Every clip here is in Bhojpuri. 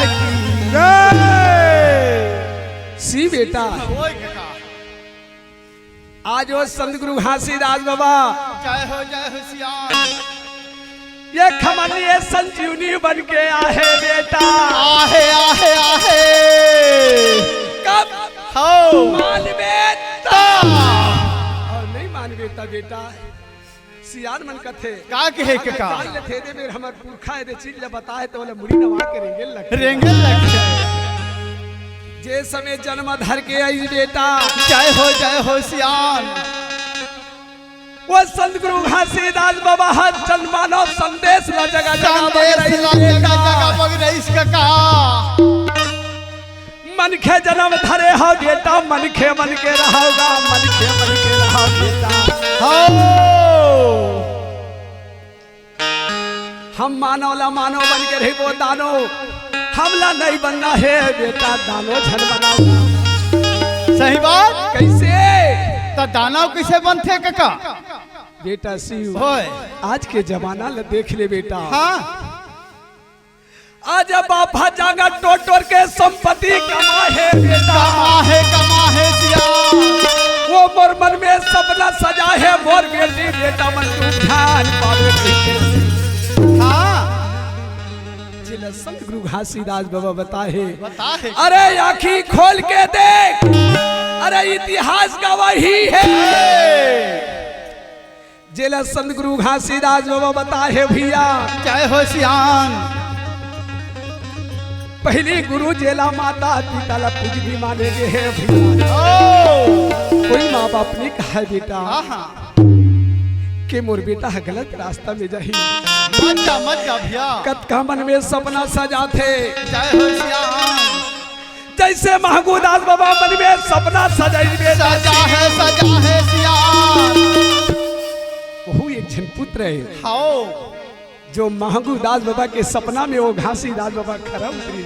की सी बेटा। आज वो संत गुरु घासीदास बाबा जय हो सियान। ये खमनिए संजीवनी बन के आहे बेटा। आहे आहे आहे कब हो मानवेता और नहीं मानवेता बेटा सियान मन कथे का कहे का थे दे मेर हमर पुरखा दे चीज ले बताए तो बोले मुड़ी नवा के रेंगल लग जे समय जन्म धर के आई बेटा। जय हो सियान। वो संत गुरु घासीदास बाबा हर जन्मानो संदेश ला जगह जगह बग रईस का मन के जन्म धरे हो बेटा। मन के रहोगा मन के रहो बेटा। हो हम मानो बन के रही वो दानो हमला नहीं बनना है बेटा। दानो झल बनाओ सही बात। कैसे तो दानव कैसे बनते काका बेटा शिव होय आज के जमाना ले देख ले बेटा। हाँ आज बाबा जागा टोटोर के संपत्ति कमा है बेटा। कमा है सियान। वो मोर मन में सपना सजा है मोर बेटी बेटा मन तू ध्यान पावे हाँ जिला संत गुरु घासीदास बाबा बताए बता है। अरे आँखी खोल के देख अरे इतिहास का वही है। जिला संत गुरु घासीदास बाबा बताए भैया। जय हो सियान। पहली गुरु जेला माता पिता ला पूज भी मानेगे है भैया। कोई माँ बाप ने कहा बेटा कि मोर बेटा गलत रास्ता में जाही मत जा भैया। कत का मन में सपना सजा थे। जय हो सियान। जैसे महंगूदास बाबा मन में सपना सजा है सियान। वहु एक जन पुत्र है हाओ जो महंगूदास बाबा के सपना में वो घासीदास बाबा खरा उतरी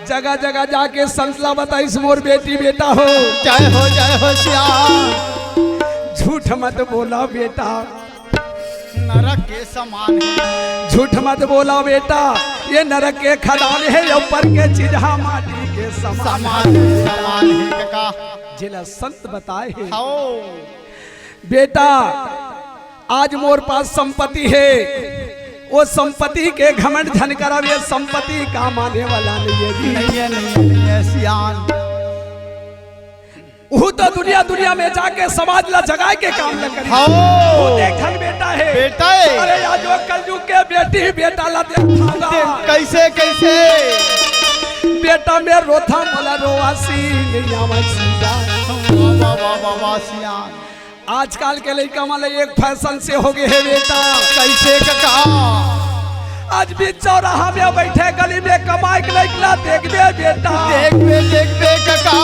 जगह जगह जाके संसला बताइस मोर बेटी बेटा हो। जय हो सियान। झूठ मत बोला बेटा नरक के समान है। झूठ मत बोला बेटा ये नरक के खदान है ऊपर के चिढ़ा माटी के समान है काका। जिला संत बताए है हाओ बेटा आज मोर पास संपत्ति है वो संपत्ति के घमंड धन करब ये संपत्ति का माने वाला नहीं है सियान। वो तो दुनिया में जाके समाज ला जगाए के काम न करी। वो देखन बेटा है अरे आज जो कलयुग के बेटी बेटा ला देखा कैसे बेटा में रोथा मोला रोवासी नहीं आवासी सियान। आजकल के लड़का वाले एक फैशन से हो गए है बेटा। कैसे काका आज भी चौराहा में बैठे गली में कमाई के लड़का देख दे बेटा। देख बे काका।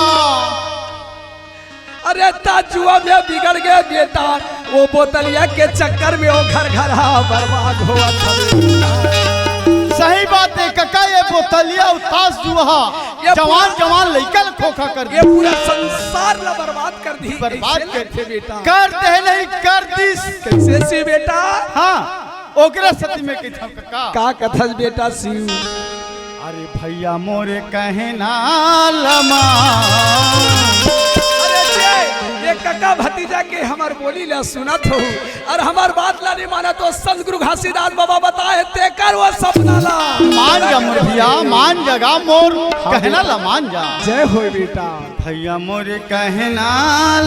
अरे ताजुआ में बिगड़ गए बेटा वो बोतलिया के चक्कर में वो घर बर्बाद हुआ था। सही बात है काका। ये बोतलिया उतास जुआ जवान लइकल खोखा कर ये पूरा संसार ला बर्बाद कर दी। बर्बाद करते बेटा करते नहीं कर दिस कैसे सी बेटा। हाँ ओकरा सती में कही था काका का कथस बेटा शिव। अरे भैया मोरे कहना लमा। ये काका भतीजा के हमार बोली ला सुनत हो और हमार बात ला नहीं माना तो संत गुरु घासीदास बाबा बताए ते कर वो सपना ला मान जा मोर भैया मान जगा मोर कहना ला मान जा। जय हो बेटा भैया मोरे कहना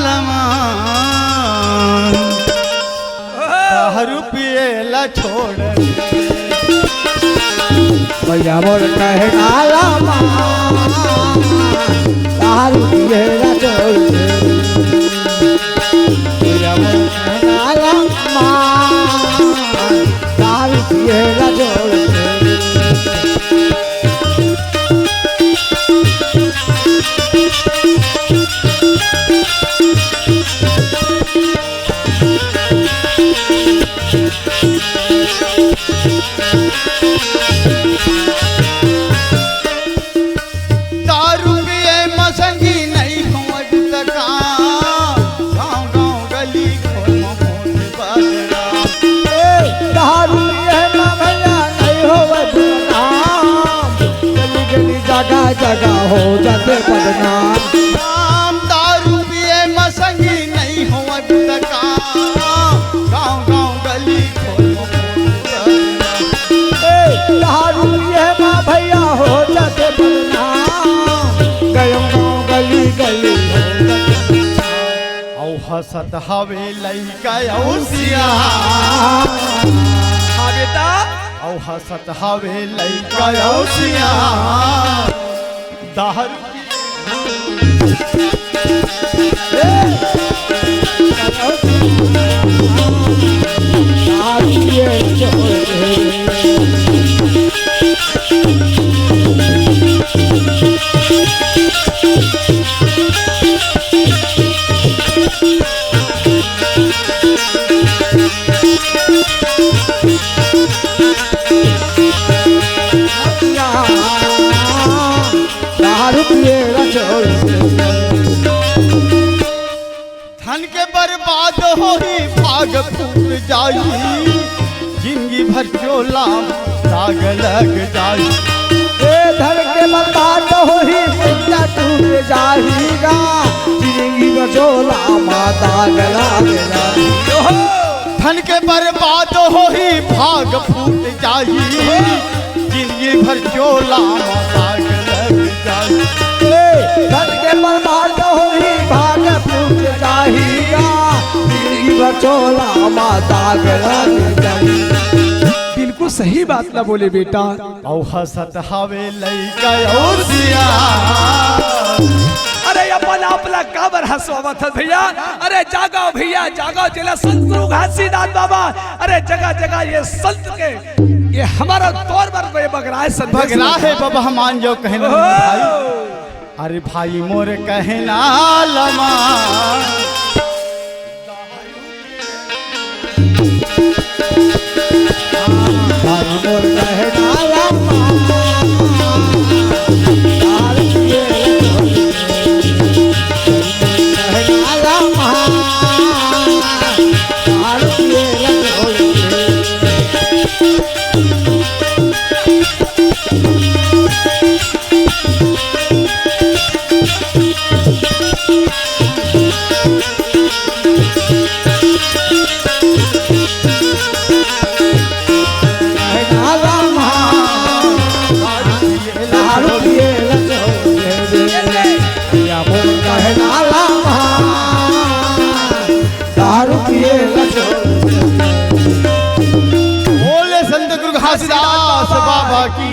लमा रुपये ला छोड़ भैया मोर कहना लमा रुपये ला छोड़ दारू पिए मसंगी नहीं जगह हो जाते बदनाम। नाम दारू पिए मसंगी नहीं हो तका गाँव गाँव गली दारू पिए माँ भैया हो जाते बदनाम, गयो गाँव गली गली हो जाते। औ हसत हवे लइका औ सिया हाँ बेटा औ हसत हवे लइका औ सिया दारू धन के बर्बाद हो ही भाग फूट जाई, जिंदगी भर चोला दाग लग जाई। धन के बर्बाद हो ही मुद्दा टूट जाएगा, जिंदगी में चोला माता गला धन के बर्बाद हो ही भाग फूट जाई, जिंदगी भर चोला माता लग जाई। धन के बर्बाद हो ही भाग फूट जाएगा, जिंदगी भर चोला माता गला बिल्कुल सही बात ना बोले बेटा। औ हसत हवे लइका औ सिया अरे अपन आपला काबर हंसवावत है भैया। अरे जागो भैया जागो, जिला संत घासीदास बाबा। अरे जगह जगह ये संत के ये हमारा तौर पर बगरा है, संत बगरा है बाबा हमान जो कहना भाई। अरे भाई मोर कहना लमा मोर कहना लमा बोले संत गुरु घासीदास बाबा की